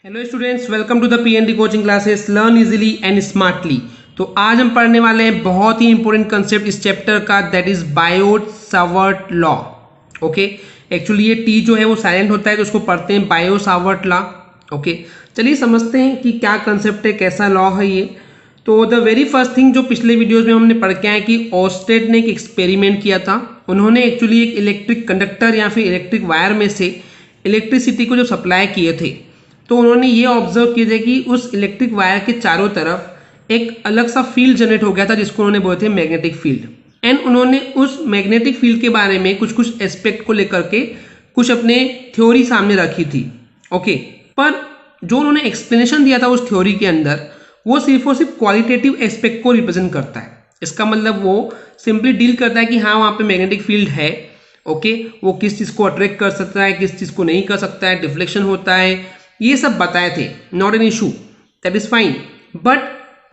Hello students, welcome to the PND coaching classes learn easily and smartly. तो आज हम पढ़ने वाले हैं बहुत ही इंपॉर्टेंट कंसेप्ट इस चैप्टर का, that is Biot Savart law. Okay, actually ये टी जो है वो साइलेंट होता है तो उसको पढ़ते हैं बायो-सावर्ट लॉ। ओके, चलिए समझते हैं कि क्या कंसेप्ट है, कैसा लॉ है ये। तो द वेरी फर्स्ट थिंग जो पिछले वीडियोज में हमने पढ़ के आए कि ऑस्टेड ने एक एक्सपेरिमेंट किया था। उन्होंने एक्चुअली एक इलेक्ट्रिक कंडक्टर या फिर इलेक्ट्रिक वायर में से इलेक्ट्रिसिटी को जो सप्लाई किए थे, तो उन्होंने ये ऑब्जर्व किए थे कि उस इलेक्ट्रिक वायर के चारों तरफ एक अलग सा फील्ड जनरेट हो गया था जिसको उन्होंने बोले थे मैग्नेटिक फील्ड। एंड उन्होंने उस मैग्नेटिक फील्ड के बारे में कुछ कुछ एस्पेक्ट को लेकर के कुछ अपने थ्योरी सामने रखी थी। ओके, पर जो उन्होंने एक्सप्लेनेशन दिया था उस थ्योरी के अंदर वो सिर्फ और सिर्फ क्वालिटेटिव एस्पेक्ट को रिप्रेजेंट करता है। इसका मतलब वो सिंपली डील करता है कि हाँ वहाँ पे मैग्नेटिक फील्ड है। ओके, वो किस चीज़ को अट्रैक्ट कर सकता है, किस चीज़ को नहीं कर सकता है, डिफ्लेक्शन होता है, ये सब बताए थे। Not an issue, that is fine. But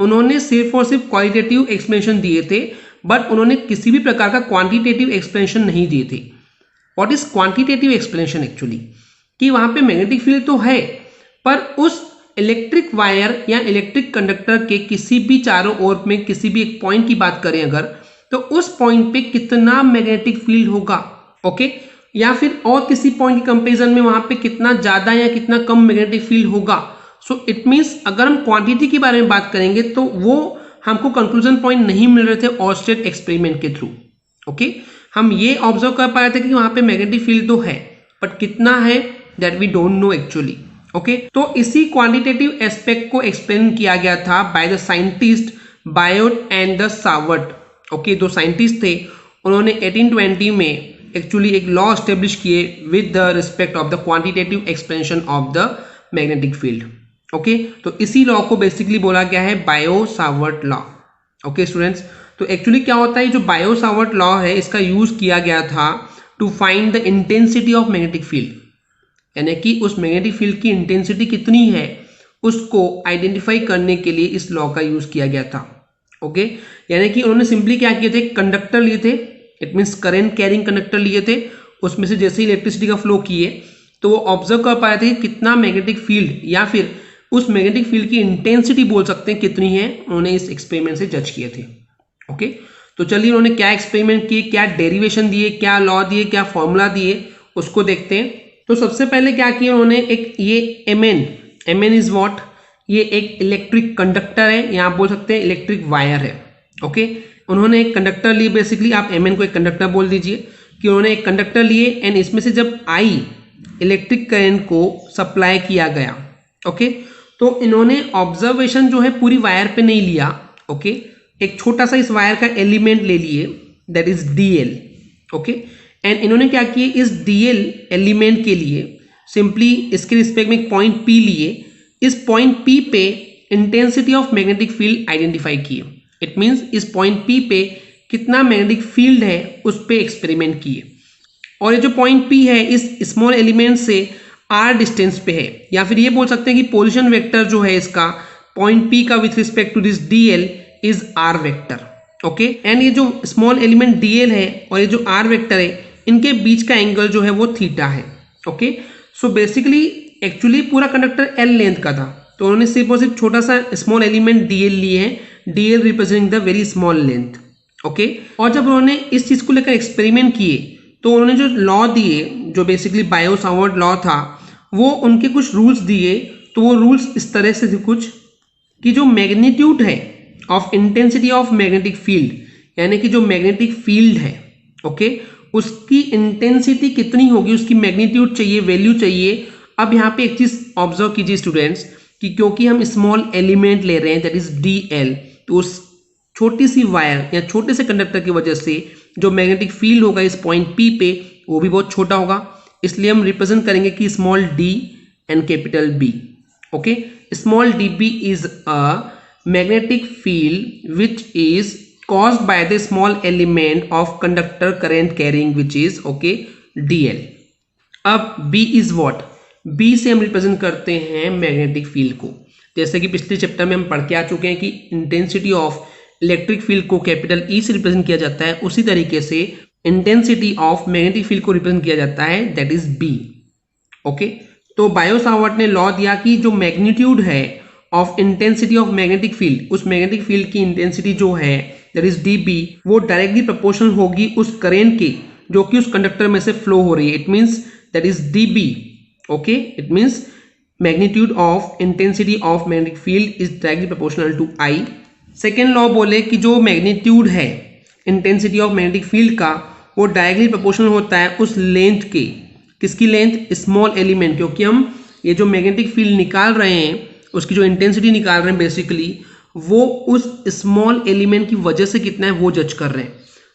उन्होंने सिर्फ और सिर्फ क्वालिटेटिव एक्सप्लेनेशन दिए थे, बट उन्होंने किसी भी प्रकार का क्वांटिटेटिव एक्सप्लेनेशन नहीं दिए थे। What is quantitative explanation actually? कि वहां पे मैग्नेटिक फील्ड तो है, पर उस इलेक्ट्रिक वायर या इलेक्ट्रिक कंडक्टर के किसी भी चारों ओर में किसी भी एक पॉइंट की बात करें अगर, तो उस पॉइंट पे कितना मैग्नेटिक फील्ड होगा। ओके, या फिर और किसी पॉइंट के कंपेरिजन में वहां पे कितना ज्यादा या कितना कम मैग्नेटिक फील्ड होगा। सो इट मींस अगर हम क्वांटिटी के बारे में बात करेंगे तो वो हमको कंक्लूजन पॉइंट नहीं मिल रहे थे ऑस्टेड एक्सपेरिमेंट के थ्रू। ओके, हम ये ऑब्जर्व कर पा रहे थे कि वहां पे मैग्नेटिक फील्ड तो है, बट कितना है that we don't know actually. Okay, तो इसी क्वांटिटेटिव एस्पेक्ट को एक्सप्लेन किया गया था by the scientist Biot and the Savart. Okay, दो साइंटिस्ट थे, उन्होंने 1820 में एक्चुअली एक लॉ एस्टेब्लिश किए with the respect of the quantitative expansion of the magnetic field. Okay, तो इसी लॉ को बेसिकली बोला गया है बायो-सावर्ट लॉ। ओके स्टूडेंट्स, तो एक्चुअली क्या होता है, जो बायो-सावर्ट लॉ है इसका यूज किया गया था to find the intensity of magnetic field, यानी कि उस मैग्नेटिक फील्ड की इंटेंसिटी कितनी है उसको आइडेंटिफाई करने के लिए इस लॉ का यूज किया गया था। ओके, यानी कि उन्होंने सिंपली क्या किए थे, कंडक्टर लिए थे, it means current carrying conductor लिए थे, उसमें से जैसे ही इलेक्ट्रिसिटी का फ्लो किए तो वो ऑब्जर्व कर पा रहे थे कि कितना मैग्नेटिक फील्ड या फिर उस मैग्नेटिक फील्ड की इंटेंसिटी बोल सकते हैं कितनी है, उन्होंने इस एक्सपेरिमेंट से जज किए थे। ओके, तो चलिए उन्होंने क्या एक्सपेरिमेंट किए, क्या डेरिवेशन दिए, क्या लॉ दिए, क्या फॉर्मूला दिए, उसको देखते हैं। तो सबसे पहले क्या किया उन्होंने, एक ये एमएन इज व्हाट, ये एक इलेक्ट्रिक कंडक्टर है, यहाँ बोल सकते हैं इलेक्ट्रिक वायर है। ओके, उन्होंने एक कंडक्टर लिए, बेसिकली आप एमएन को एक कंडक्टर बोल दीजिए कि उन्होंने एक कंडक्टर लिए एंड इसमें से जब आई इलेक्ट्रिक करंट को सप्लाई किया गया। ओके, तो इन्होंने ऑब्जर्वेशन जो है पूरी वायर पे नहीं लिया। ओके, एक छोटा सा इस वायर का एलिमेंट ले लिए, that is DL. Okay, and इन्होंने क्या किए, इस डीएल एलिमेंट के लिए सिंपली इसके रिस्पेक्ट में एक पॉइंट पी लिए, इस पॉइंट पी पे intensity of magnetic field identify किए। इट मीन्स इस पॉइंट पी पे कितना मैग्नेटिक फील्ड है उस पे एक्सपेरिमेंट किए, और ये जो पॉइंट पी है इस स्मॉल एलिमेंट से आर डिस्टेंस पे है, या फिर ये बोल सकते हैं कि पोजीशन वेक्टर जो है इसका पॉइंट पी का with respect to this dl is r vector. Okay, and ये जो स्मॉल एलिमेंट डीएल है और ये जो आर वेक्टर है इनके बीच का एंगल जो है वो थीटा है। ओके, सो बेसिकली एक्चुअली पूरा कंडक्टर एल लेंथ का था, तो उन्होंने सिर्फ और सिर्फ छोटा सा स्मॉल एलिमेंट डीएल लिए हैं, DL representing the very small length. Okay, और जब उन्होंने इस चीज को लेकर एक्सपेरिमेंट किए तो उन्होंने जो लॉ दिए, जो बेसिकली बायो-सावर्ट लॉ था, वो उनके कुछ रूल्स दिए। तो वो रूल्स इस तरह से थे कुछ कि जो मैग्नीट्यूड है of intensity of magnetic field, यानी कि जो मैग्नेटिक फील्ड है, ओके, उसकी इंटेंसिटी कितनी होगी, उसकी मैग्नीट्यूड चाहिए, वैल्यू चाहिए। अब यहाँ पे एक चीज ऑब्जर्व कीजिए स्टूडेंट्स कि क्योंकि हम स्मॉल एलिमेंट ले रहे हैं दैट इज डीएल, तो उस छोटी सी वायर या छोटे से कंडक्टर की वजह से जो मैग्नेटिक फील्ड होगा इस पॉइंट पी पे वो भी बहुत छोटा होगा, इसलिए हम रिप्रेजेंट करेंगे कि small d and capital B. Okay, small d B is a magnetic field which is caused by the small element of conductor current carrying which is okay dl। अब b is what, b से हम represent करते हैं magnetic field को, जैसे कि पिछले chapter में हम पढ़ के आ चुके हैं कि इंटेंसिटी ऑफ इलेक्ट्रिक फील्ड को कैपिटल ई से रिप्रेजेंट किया जाता है, उसी तरीके से इंटेंसिटी ऑफ मैग्नेटिक फील्ड को रिप्रेजेंट किया जाता है, दैट इज बी। ओके, तो बायो सावर्ट ने लॉ दिया कि जो मैग्नीट्यूड है of intensity of magnetic field, उस मैग्नेटिक फील्ड की इंटेंसिटी जो है दैट इज dB, वो डायरेक्टली प्रोपोर्शनल होगी उस करेंट के जो कि उस कंडक्टर में से फ्लो हो रही है। It means that is dB, okay, it means magnitude of intensity of magnetic field is directly proportional to I। Second law बोले कि जो मैग्नीट्यूड है इंटेंसिटी ऑफ मैग्नेटिक फील्ड का वो डायरेक्टली प्रोपोर्शनल होता है उस लेंथ के, किसकी लेंथ, स्मॉल एलिमेंट, क्योंकि हम ये जो मैग्नेटिक फील्ड निकाल रहे हैं उसकी जो इंटेंसिटी निकाल रहे हैं बेसिकली वो उस स्मॉल एलिमेंट की वजह से कितना है वो जज कर रहे हैं,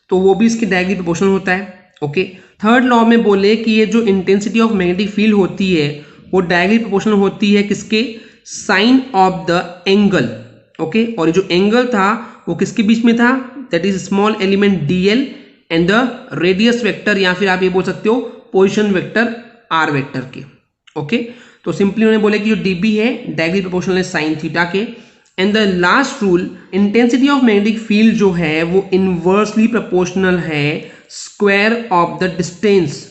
तो वो भी इसके डायरेक्टली प्रोपोर्शनल होता है। ओके, थर्ड लॉ में बोले कि ये जो इंटेंसिटी ऑफ मैग्नेटिक फील्ड होती है वो डायरेक्टली प्रोपोर्शनल होती है किसके, sine of the angle. Okay, और ये जो एंगल था वो किसके बीच में था, that is small element dl and the radius vector, या फिर आप ये बोल सकते हो पोजिशन वेक्टर r वेक्टर के। ओके, तो सिंपली उन्होंने बोले कि जो dB है डायरेक्टली प्रोपोर्शनल है साइन थीटा के। And the last rule, intensity of magnetic field जो है वो इनवर्सली प्रोपोर्शनल है square of the distance.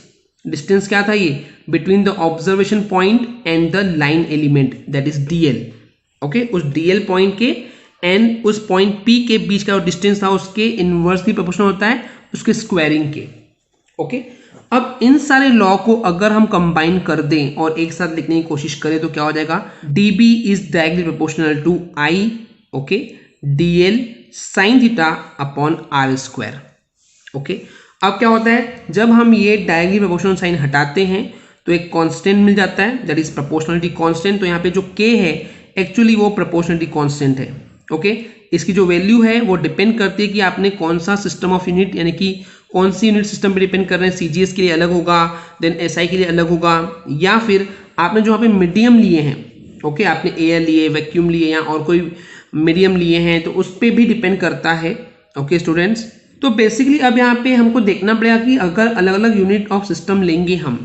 Distance क्या था ये, between the observation point and the line element, that is dl। Okay, उस dl पॉइंट के एंड उस पॉइंट P के बीच का जो डिस्टेंस था उसके इनवर्सली प्रोपोर्शनल होता है उसके स्क्वायरिंग के। ओके, अब इन सारे लॉ को अगर हम कंबाइन कर दें और एक साथ लिखने की कोशिश करें तो क्या हो जाएगा, dB is directly proportional to I, okay, dl sine theta upon r square. Okay, अब क्या होता है जब हम ये डायरेक्टली प्रोपोर्शनल साइन हटाते हैं तो एक कांस्टेंट मिल जाता है दैट इज प्रोपोर्शनलिटी कांस्टेंट। तो यहाँ पे जो k है एक्चुअली वो प्रोपोर्शनलिटी कांस्टेंट है। ओके, इसकी जो वैल्यू है वो डिपेंड करती है कि आपने कौन सा सिस्टम ऑफ यूनिट यानी कि कौन सी यूनिट सिस्टम पे डिपेंड कर रहे हैं। CGS के लिए अलग होगा, देन SI के लिए अलग होगा, या फिर आपने जो यहाँ पे मीडियम लिए हैं, ओके, आपने एयर लिए, वैक्यूम लिए या और कोई मीडियम लिए हैं तो उस पर भी डिपेंड करता है। ओके स्टूडेंट्स, तो बेसिकली अब यहाँ पे हमको देखना पड़ेगा कि अगर अलग अलग यूनिट ऑफ सिस्टम लेंगे हम,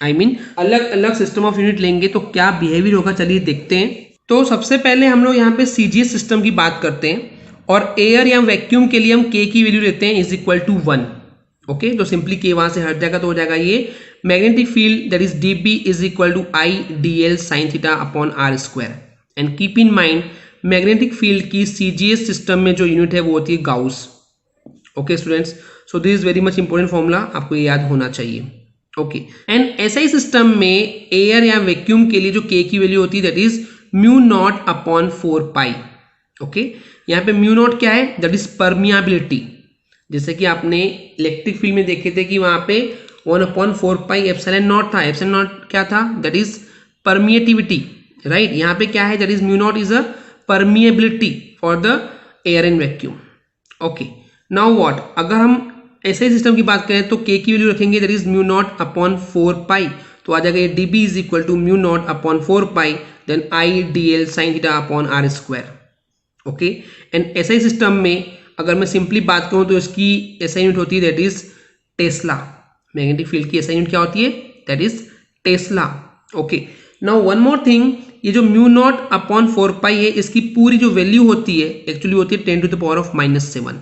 आई मीन अलग अलग सिस्टम ऑफ यूनिट लेंगे तो क्या बिहेवियर होगा, चलिए देखते हैं। तो सबसे पहले हम लोग यहाँ पे CGS सिस्टम की बात करते हैं और एयर या वैक्यूम के लिए हम k की वैल्यू लेते हैं इज इक्वल टू 1। ओके, तो सिंपली k वहां से हट जाएगा तो हो जाएगा ये magnetic field that is dB is equal to I dl sine theta upon r square. And keep in mind magnetic field की CGS सिस्टम में जो यूनिट है वो होती है gauss. Okay students, so this is very much important formula, आपको ये याद होना चाहिए। ओके, एंड SI सिस्टम में एयर या वैक्यूम के लिए जो k की वैल्यू होती है that is mu naught upon 4 pi. Okay, यहाँ पे म्यू नॉट क्या है, दैट इज परमियाबिलिटी। जैसे कि आपने इलेक्ट्रिक फील्ड में देखे थे कि वहां पे 1/4 पाई एप्सिलॉन नॉट था। एप्सिलॉन नॉट क्या था, दैट इज परमिएटिविटी, राइट। यहाँ पे क्या है, that is mu naught is a permeability for the air and vacuum. Okay, now what, अगर हम ऐसे सिस्टम की बात करें तो k की वैल्यू रखेंगे that is mu naught upon 4 pi, तो आ जाएगा ये dB is equal to mu naught upon 4 pi then I dl sine theta upon r square. Okay, and SI system में अगर मैं सिंपली बात करूं तो इसकी SI यूनिट होती है that is Tesla. Magnetic field की SI यूनिट क्या होती है, that is Tesla. Okay, now one more thing, ये जो म्यू नॉट अपॉन 4 पाई है इसकी पूरी जो वैल्यू होती है एक्चुअली होती है 10 टू द पावर ऑफ -7।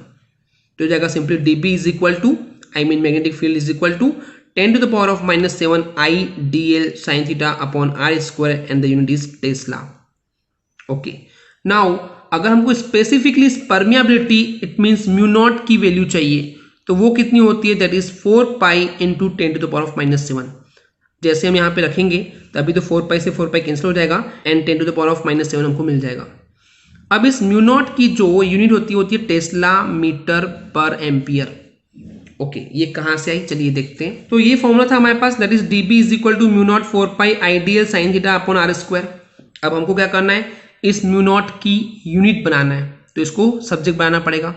तो हो जाएगा simply dB is equal to, I mean magnetic field is equal to 10 to the power of -7 I dl sin theta upon r square and the unit is Tesla। Okay, now अगर हमको specifically permeability it means mu naught की value चाहिए तो वो कितनी होती है, that is 4 pi into 10 to the power of -7। जैसे हम यहाँ पे रखेंगे तभी तो 4 पाई से 4 पाई कैंसिल हो जाएगा and 10 to the power of -7 हमको मिल जाएगा। अब इस म्यू नॉट की जो यूनिट होती है Tesla metre per ampere. Okay, ये कहां से आई, चलिए देखते हैं। तो ये फॉर्मूला था हमारे पास that is dB is equal to mu naught 4 pi I dl sine theta upon r square. अब हमको क्या करना है, इस म्यू नॉट की यूनिट बनाना है तो इसको सब्जेक्ट बनाना पड़ेगा।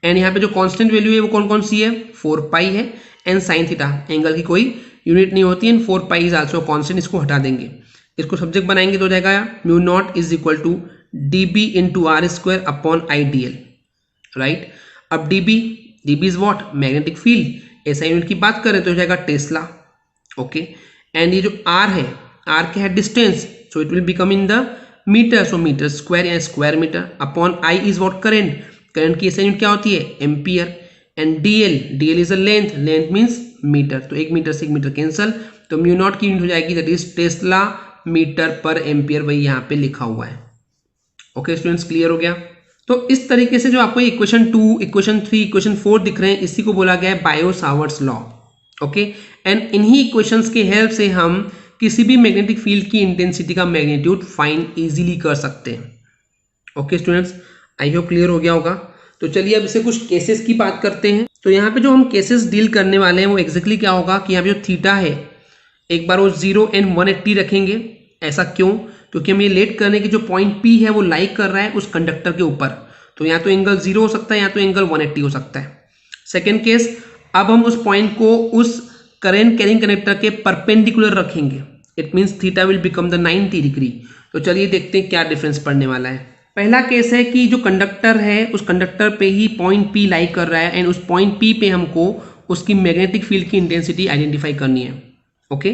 एंड यहाँ पे जो कांस्टेंट वैल्यू है वो कौन कौन सी है, 4 पाई है एंड साइन थीटा, एंगल की कोई यूनिट नहीं होती है, 4 पाई इज आल्सो कांस्टेंट, इसको हटा देंगे, इसको सब्जेक्ट बनाएंगे तो हो जाएगा mu naught is equal to dB into r square upon I dl, right. अब dB is what, magnetic field. SI unit की बात करें तो हो जाएगा टेस्ला। ओके, एंड ये जो r है, r क्या है, distance, so it will become in the metre, so metre square या square metre upon I is what, current. Current की SI यूनिट क्या होती है, ampere. And dl is a length, length means metre, तो 1 metre से 1 metre cancel, तो mu naught की unit हो जाएगी that is tesla metre per ampere, वही यहाँ पे लिखा हुआ है। ओके स्टूडेंट्स, क्लियर हो गया। तो इस तरीके से जो आपको इक्वेशन 2, इक्वेशन 3, इक्वेशन 4 दिख रहे हैं, इसी को बोला गया है बायो-सावर्ट्स लॉ। ओके, एंड इन्हीं इक्वेशंस के हेल्प से हम किसी भी मैग्नेटिक फील्ड की इंटेंसिटी का मैग्नीट्यूड फाइंड इजीली कर सकते हैं। ओके स्टूडेंट्स, आई होप क्लियर हो गया होगा। तो चलिए अब इसे कुछ केसेस की बात करते हैं। तो यहाँ पे जो हम केसेस डील करने वाले हैं वो एग्जैक्टली क्या होगा कि यहाँ पे जो थीटा है एक बार वो 0 एंड 180 रखेंगे। ऐसा क्यों? क्योंकि हम ये लेट करने की जो पॉइंट P है वो लाइक कर रहा है उस कंडक्टर के ऊपर, तो या तो एंगल 0 हो सकता है या तो एंगल 180 हो सकता है। सेकेंड केस, अब हम उस पॉइंट को उस करंट कैरिंग कंडक्टर के परपेंडिकुलर रखेंगे, it means theta will become the 90 degree. तो चलिए देखते हैं क्या डिफरेंस पड़ने वाला है। पहला केस है कि जो कंडक्टर है उस कंडक्टर पे ही पॉइंट P लाइक कर रहा है एंड उस पॉइंट P पे हमको उसकी मैग्नेटिक फील्ड की इंटेंसिटी आइडेंटिफाई करनी है। ओके,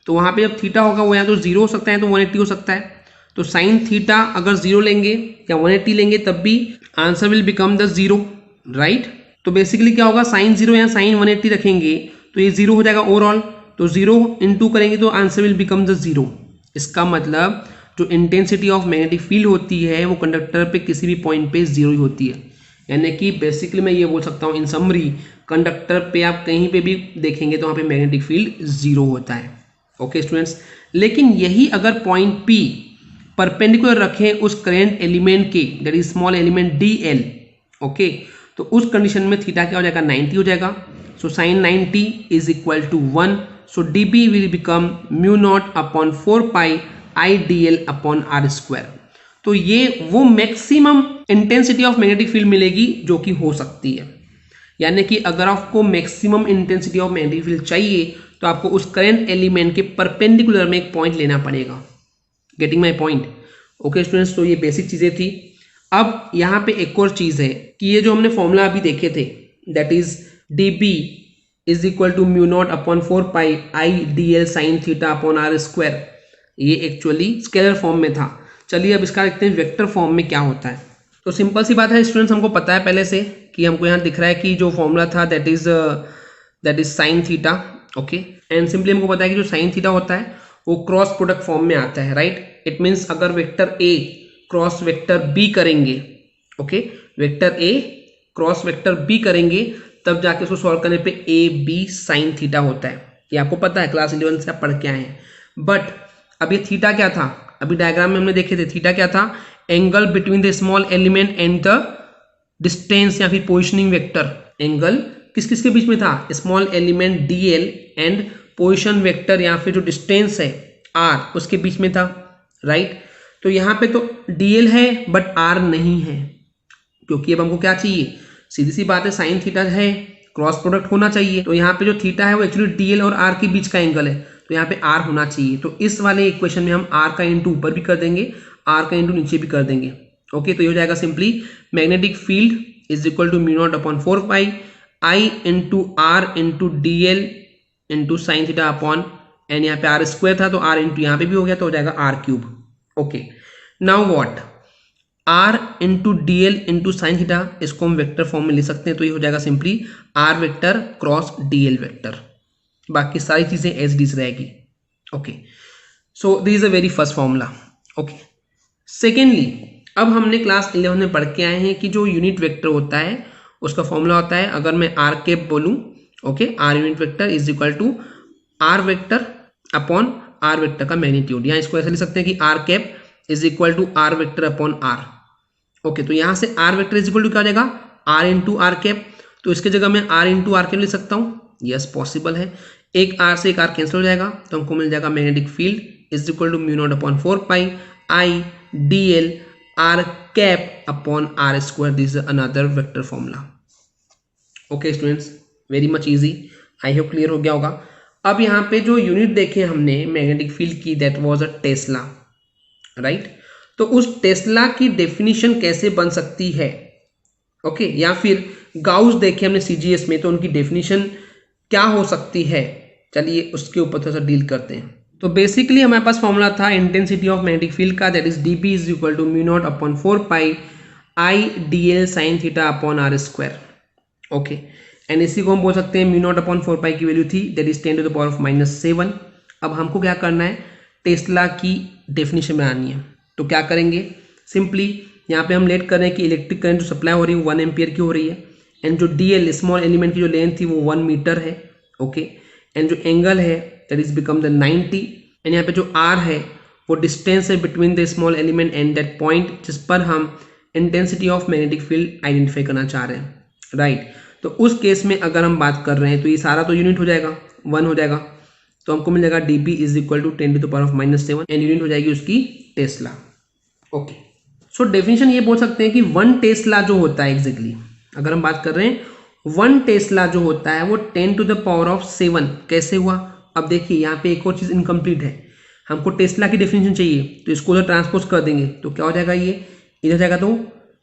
तो वहाँ पे जब थीटा होगा वो या तो 0 हो सकता है तो 180 हो सकता है। तो साइन थीटा अगर 0 लेंगे या 180 लेंगे तब भी answer will become the 0, right. तो बेसिकली क्या होगा, साइन 0 या साइन 180 रखेंगे तो ये 0 हो जाएगा ओवरऑल, तो 0 इंटू करेंगे तो आंसर विल बिकम द 0। इसका मतलब जो इंटेंसिटी ऑफ मैग्नेटिक फील्ड होती है वो कंडक्टर पे किसी भी पॉइंट पे 0 ही होती है। यानी कि बेसिकली मैं ये बोल सकता हूँ इन समरी, कंडक्टर पे आप कहीं पे भी देखेंगे तो वहाँ पे मैग्नेटिक फील्ड 0 होता है। ओके स्टूडेंट्स, लेकिन यही अगर पॉइंट P परपेंडिकुलर रखें उस करंट एलिमेंट के, that is small element dl, okay, तो उस कंडीशन में थीटा क्या हो जाएगा, 90 हो जाएगा। So sine 90 is equal to 1, so dB will become mu naught upon 4 pi I dl upon r square. तो ये वो maximum intensity of magnetic field मिलेगी जो कि हो सकती है। यानी कि अगर आपको maximum intensity of magnetic field चाहिए तो आपको उस करंट एलिमेंट के परपेंडिकुलर में एक पॉइंट लेना पड़ेगा। Getting my point? Okay students, तो ये बेसिक चीज़ें थी। अब यहाँ पे एक और चीज़ है कि ये जो हमने फॉर्मूला अभी देखे थे that is dB is equal to mu naught upon 4 pi I dl sine theta upon r square, ये एक्चुअली स्केलर फॉर्म में था। चलिए अब इसका देखते हैं वेक्टर फॉर्म में क्या होता है। तो सिंपल सी बात है स्टूडेंट्स, हमको पता है पहले से कि हमको यहाँ दिख रहा है कि जो फॉर्मूला था that is sine theta. Okay, and simply हमको पता है कि जो साइन थीटा होता है वो क्रॉस प्रोडक्ट फॉर्म में आता है, राइट। इट मीन्स अगर vector A cross vector B करेंगे, okay, vector A cross vector B करेंगे तब जाके उसको सॉल्व करने पे AB साइन थीटा होता है। ये आपको पता है, क्लास 11 से आप पढ़ के आए हैं। बट अब ये थीटा क्या था, अभी डायग्राम में हमने देखे थे, थीटा क्या था, angle between the small element and the distance या फिर पोजिशनिंग वेक्टर। एंगल किस किस के बीच में था, small element dl and position vector या फिर जो डिस्टेंस है r उसके बीच में था, राइट। तो यहाँ पे तो dl है बट r नहीं है, क्योंकि अब हमको क्या चाहिए, सीधी सी बात है, साइन थीटा है, क्रॉस प्रोडक्ट होना चाहिए। तो यहाँ पे जो थीटा है वो एक्चुअली dl और r के बीच का एंगल है, तो यहाँ पे r होना चाहिए। तो इस वाले इक्वेशन में हम r का इंटू ऊपर भी कर देंगे, r का इंटू नीचे भी कर देंगे। ओके, तो ये हो जाएगा simply magnetic field is equal to mu naught upon 4 pi I into r into dl into sine theta upon, and यहाँ पे आर स्क्वायर था तो आर इंटू यहाँ पे भी हो गया तो हो जाएगा r cube. Okay, now what, r into dl into sine theta, इसको हम वेक्टर फॉर्म में लिख सकते हैं। तो ये हो जाएगा simply r vector cross dl vector, बाकी सारी चीजें एज डीज रहेगी। Okay, so this is a very first formula. Okay, secondly अब हमने क्लास 11 में पढ़ के आए हैं कि जो यूनिट वेक्टर होता है उसका फॉर्मूला होता है, अगर मैं आर कैप बोलूं, okay, r unit vector is equal to r vector upon r vector का मैग्नीट्यूड, या इसको ऐसे लिख सकते हैं कि r cap is equal to r vector upon r. Okay, तो यहां से r vector is equal to क्या हो जाएगा, आर इंटू आर कैप, तो इसके जगह मैं आर इंटू आर कैप लिख सकता हूँ। यस, पॉसिबल है, एक आर से एक आर कैंसिल हो जाएगा तो हमको मिल जाएगा magnetic field is equal to mu naught upon 4 pi I dl r cap upon r square. This is another vector formula. Okay students, very much easy, I hope clear हो गया होगा। अब यहाँ पे जो यूनिट देखे हमने मैग्नेटिक फील्ड की that was a Tesla, right. तो उस टेस्ला की डेफिनेशन कैसे बन सकती है, ओके, या फिर गाउस देखे हमने CGS में तो उनकी डेफिनेशन क्या हो सकती है, चलिए उसके ऊपर थोड़ा सा डील करते हैं। तो बेसिकली हमारे पास फॉर्मूला था इंटेंसिटी ऑफ मैग्नेटिक फील्ड का, that is dB is equal to mu naught upon 4 pi I dl sine theta upon r square. Okay, and इसी को हम बोल सकते हैं म्यू नॉट अपॉन 4 पाई की वैल्यू थी that is 10 to the power of -7, अब हमको क्या करना है, टेस्ला की डेफिनेशन बनानी है। तो क्या करेंगे, सिंपली यहाँ पे हम लेट कर रहे हैं कि इलेक्ट्रिक करंट जो सप्लाई हो रही है 1 एम्पियर की हो रही है, एंड जो DL स्मॉल एलिमेंट की जो लेंथ थी वो 1 मीटर है। ओके, एंड जो एंगल है that is become the 90, and यहाँ पे जो R है वो डिस्टेंस है between the small element and that point जिस पर हम intensity of magnetic field identify करना चाह रहे हैं, राइट। तो उस केस में अगर हम बात कर रहे हैं तो ये सारा तो यूनिट हो जाएगा, 1 हो जाएगा, तो हमको मिल जाएगा dB is equal to 10⁻⁻7 and unit हो जाएगी उसकी टेस्ला। ओके, सो डेफिनेशन ये बोल सकते हैं कि 1 टेस्ला जो होता है एग्जैक्टली, अगर हम बात कर रहे हैं 1 टेस्ला जो होता है वो 10⁻7 कैसे हुआ। अब देखिए यहाँ पे एक और चीज इनकम्प्लीट है, हमको टेस्ला की डेफिनेशन चाहिए, तो इसको उधर ट्रांसपोज कर देंगे तो क्या हो जाएगा, ये इधर जाएगा तो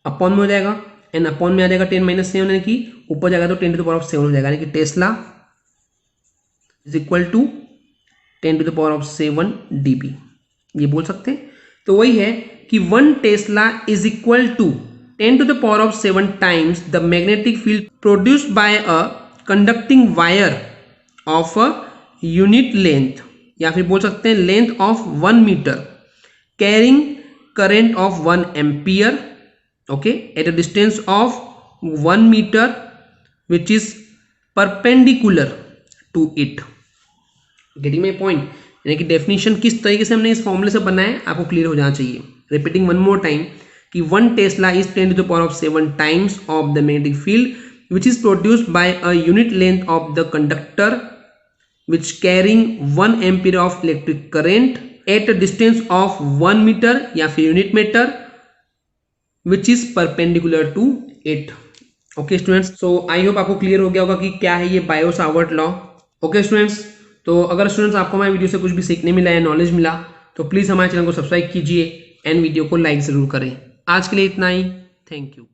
अपॉन में हो जाएगा, एंड अपॉन में आ जाएगा 10⁻7 यानी कि ऊपर जाएगा तो 10⁻7 हो जाएगा, यानी कि tesla is equal to 10⁻7 dB, ये बोल सकते हैं। तो वही है कि 1 tesla is equal to 10⁻7 times the magnetic field produced by a conducting wire of a unit length, या फिर बोल सकते हैं length of 1 metre carrying current of 1 ampere, okay, at a distance of 1 metre which is perpendicular to it. Getting my point, यानी कि definition किस तरीके से हमने इस फॉर्मूले से बनाया है आपको क्लियर हो जाना चाहिए। रिपीटिंग वन मोर टाइम कि 1 tesla is 10⁻7 times of the magnetic field which is produced by a unit length of the conductor which carrying 1 ampere of electric current at a distance of 1 metre या फिर unit metre which is perpendicular to it. Okay students, so I hope आपको clear हो गया होगा कि क्या है ये बायो-सावर्ट लॉ। ओके स्टूडेंट्स, तो अगर स्टूडेंट्स आपको हमारे वीडियो से कुछ भी सीखने मिला या नॉलेज मिला तो प्लीज़ हमारे चैनल को सब्सक्राइब कीजिए एंड वीडियो को लाइक ज़रूर करें। आज के लिए इतना ही, थैंक यू।